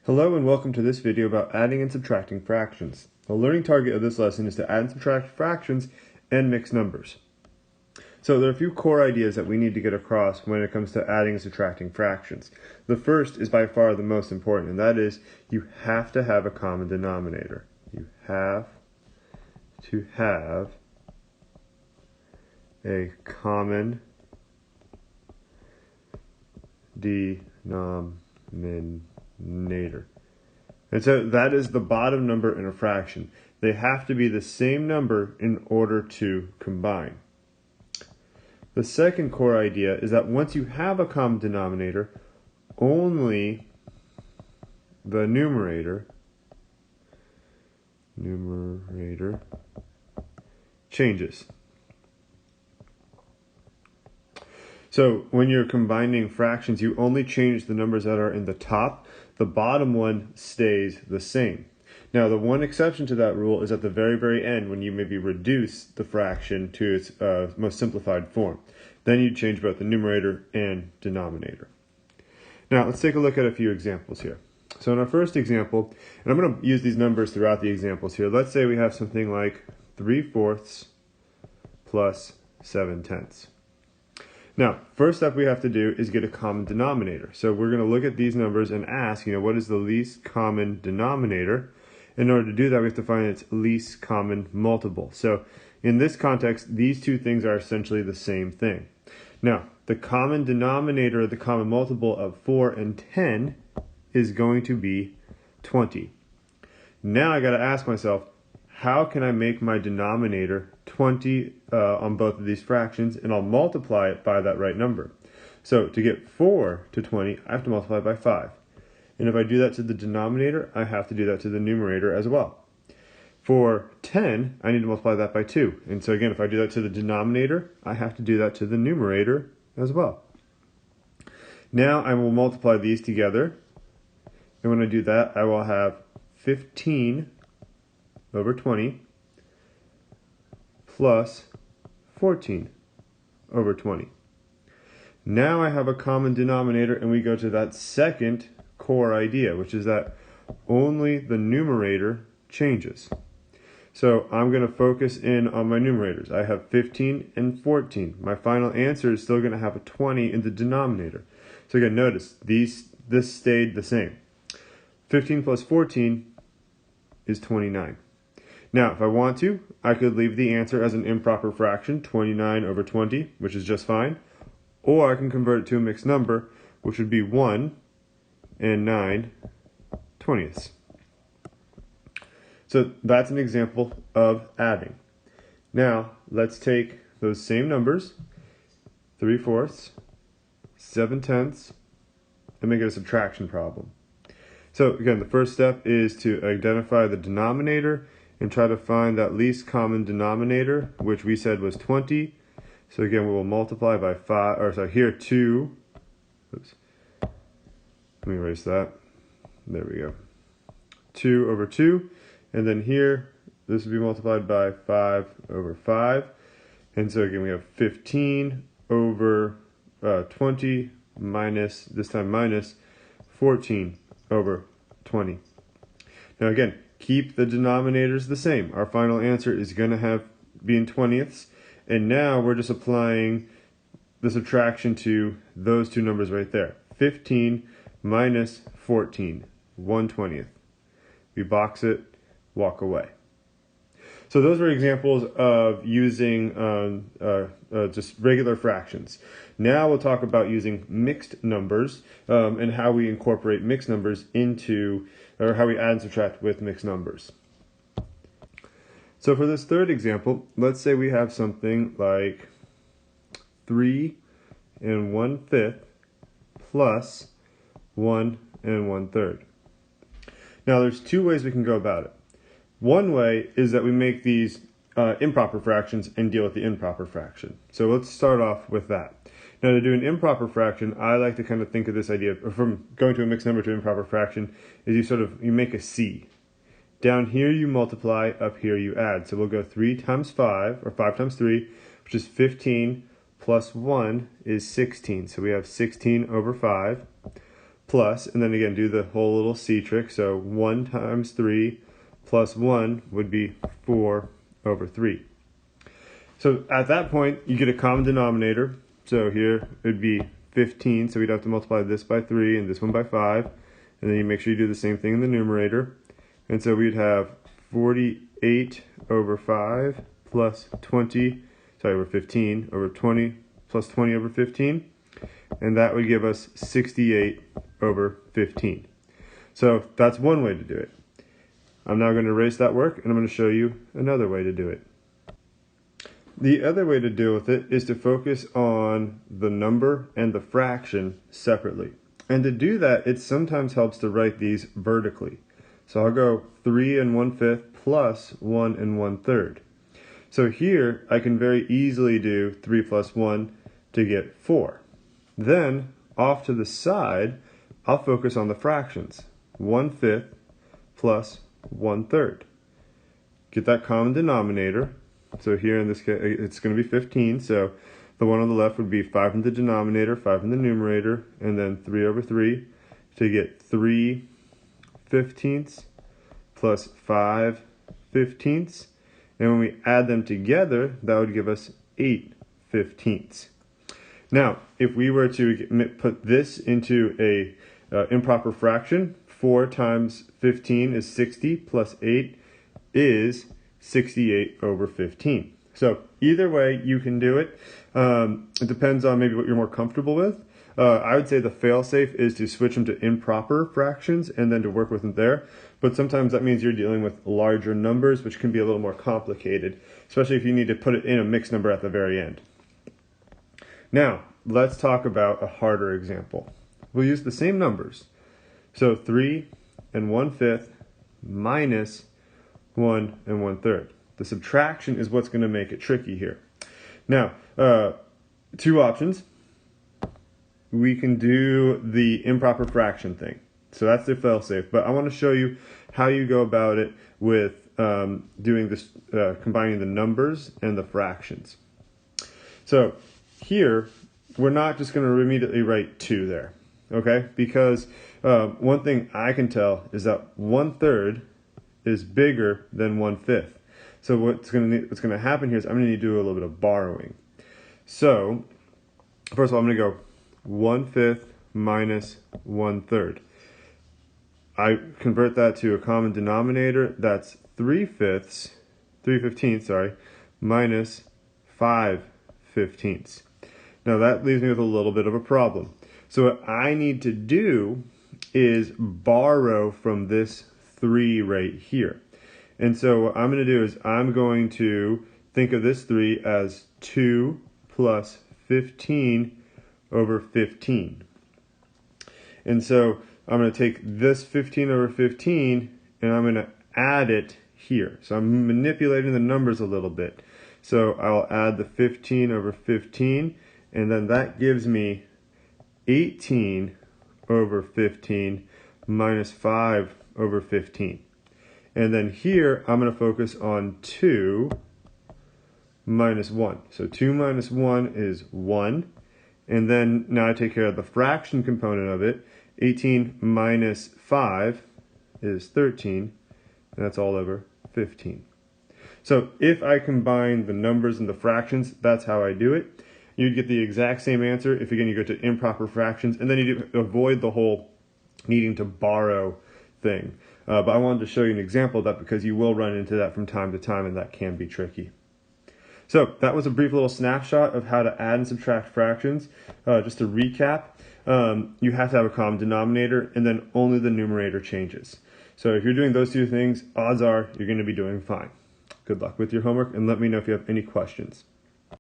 Hello and welcome to this video about adding and subtracting fractions. The learning target of this lesson is to add and subtract fractions and mixed numbers. So there are a few core ideas that we need to get across when it comes to adding and subtracting fractions. The first is by far the most important, and that is you have to have a common denominator. You have to have a common denominator. And so that is the bottom number in a fraction. They have to be the same number in order to combine. The second core idea is that once you have a common denominator, only the numerator changes. So when you're combining fractions, you only change the numbers that are in the top. The bottom one stays the same. Now, the one exception to that rule is at the very, very end when you maybe reduce the fraction to its most simplified form. Then you change both the numerator and denominator. Now, let's take a look at a few examples here. So in our first example, and I'm going to use these numbers throughout the examples here. Let's say we have something like 3/4 plus 7/10. Now, first step we have to do is get a common denominator. So we're going to look at these numbers and ask, what is the least common denominator? In order to do that, we have to find its least common multiple. So in this context, these two things are essentially the same thing. Now, the common denominator, the common multiple of 4 and 10 is going to be 20. Now I got to ask myself, how can I make my denominator 20 on both of these fractions, and I'll multiply it by that right number. So to get 4 to 20, I have to multiply by 5. And if I do that to the denominator, I have to do that to the numerator as well. For 10, I need to multiply that by 2. And so again, if I do that to the denominator, I have to do that to the numerator as well. Now I will multiply these together. And when I do that, I will have 15 over 20 plus 14 over 20. Now I have a common denominator, and we go to that second core idea, which is that only the numerator changes. So I'm going to focus in on my numerators. I have 15 and 14. My final answer is still going to have a 20 in the denominator. So again, notice this stayed the same. 15 plus 14 is 29. Now, if I want to, I could leave the answer as an improper fraction, 29 over 20, which is just fine. Or I can convert it to a mixed number, which would be 1 and 9/20. So that's an example of adding. Now, let's take those same numbers, 3/4, 7/10, and make it a subtraction problem. So again, the first step is to identify the denominator and try to find that least common denominator, which we said was 20. So again, we will multiply by 5, or sorry, here 2. Oops. Let me erase that. There we go. 2 over 2. And then here, this will be multiplied by 5 over 5. And so again, we have 15 over 20 minus, this time minus 14 over 20. Now again, keep the denominators the same. Our final answer is going to be in 20ths. And now we're just applying the subtraction to those two numbers right there. 15 minus 14, 1/20. We box it, walk away. So those were examples of using just regular fractions. Now we'll talk about using mixed numbers and how we incorporate mixed numbers into, or how we add and subtract with mixed numbers. So for this third example, let's say we have something like 3 and 1/5 plus 1 and 1/3. Now there's two ways we can go about it. One way is that we make these improper fractions and deal with the improper fraction. So let's start off with that. Now to do an improper fraction, I like to kind of think of this idea, from going to a mixed number to improper fraction, is you make a C. Down here you multiply, up here you add. So we'll go 3 times 5, or 5 times 3, which is 15, plus 1 is 16. So we have 16 over 5, plus, and then again do the whole little C trick. So 1 times 3 plus 1 would be 4 over 3. So at that point, you get a common denominator. So here it would be 15, so we'd have to multiply this by 3 and this one by 5. And then you make sure you do the same thing in the numerator. And so we'd have 48 over 5 plus 20, over 15 over 20 plus 20 over 15. And that would give us 68 over 15. So that's one way to do it. I'm now going to erase that work, and I'm going to show you another way to do it. The other way to deal with it is to focus on the number and the fraction separately. And to do that, it sometimes helps to write these vertically. So I'll go 3 1/5 plus 1 1/3. So here, I can very easily do 3 plus 1 to get 4. Then, off to the side, I'll focus on the fractions. 1/5 plus 1/3. Get that common denominator. So here in this case, it's going to be 15. So the one on the left would be 5 in the denominator, 5 in the numerator, and then 3 over 3 to get 3/15 plus 5/15. And when we add them together, that would give us 8/15. Now, if we were to put this into a improper fraction, 4 times 15 is 60 plus 8 is 68 over 15. So either way you can do it. It depends on maybe what you're more comfortable with. I would say the fail-safe is to switch them to improper fractions and then to work with them there. But sometimes that means you're dealing with larger numbers, which can be a little more complicated, especially if you need to put it in a mixed number at the very end. Now, let's talk about a harder example. We'll use the same numbers. So 3 1/5 minus 1 1/3. The subtraction is what's going to make it tricky here. Now, two options. We can do the improper fraction thing. So that's the fail-safe. But I want to show you how you go about it with doing this, combining the numbers and the fractions. So here, we're not just going to immediately write 2 there, okay? Because one thing I can tell is that 1/3 is bigger than 1/5. So what's going to happen here is I'm going to need to do a little bit of borrowing. So first of all, I'm going to go 1/5 minus 1/3. I convert that to a common denominator. That's 3/15, minus 5/15. Now that leaves me with a little bit of a problem. So what I need to do is borrow from this 3 right here. And so what I'm going to do is I'm going to think of this 3 as 2 plus 15 over 15. And so I'm going to take this 15 over 15 and I'm going to add it here. So I'm manipulating the numbers a little bit. So I'll add the 15 over 15, and then that gives me 18 over 15 minus 5 over 15. And then here, I'm going to focus on 2 minus 1. So 2 minus 1 is 1. And then now I take care of the fraction component of it. 18 minus 5 is 13. And that's all over 15. So if I combine the numbers and the fractions, that's how I do it. You'd get the exact same answer if, again, you go to improper fractions. And then you avoid the whole needing to borrow thing. But I wanted to show you an example of that because you will run into that from time to time, and that can be tricky. So that was a brief little snapshot of how to add and subtract fractions. Just to recap, you have to have a common denominator, and then only the numerator changes. So if you're doing those two things, odds are you're going to be doing fine. Good luck with your homework, and let me know if you have any questions.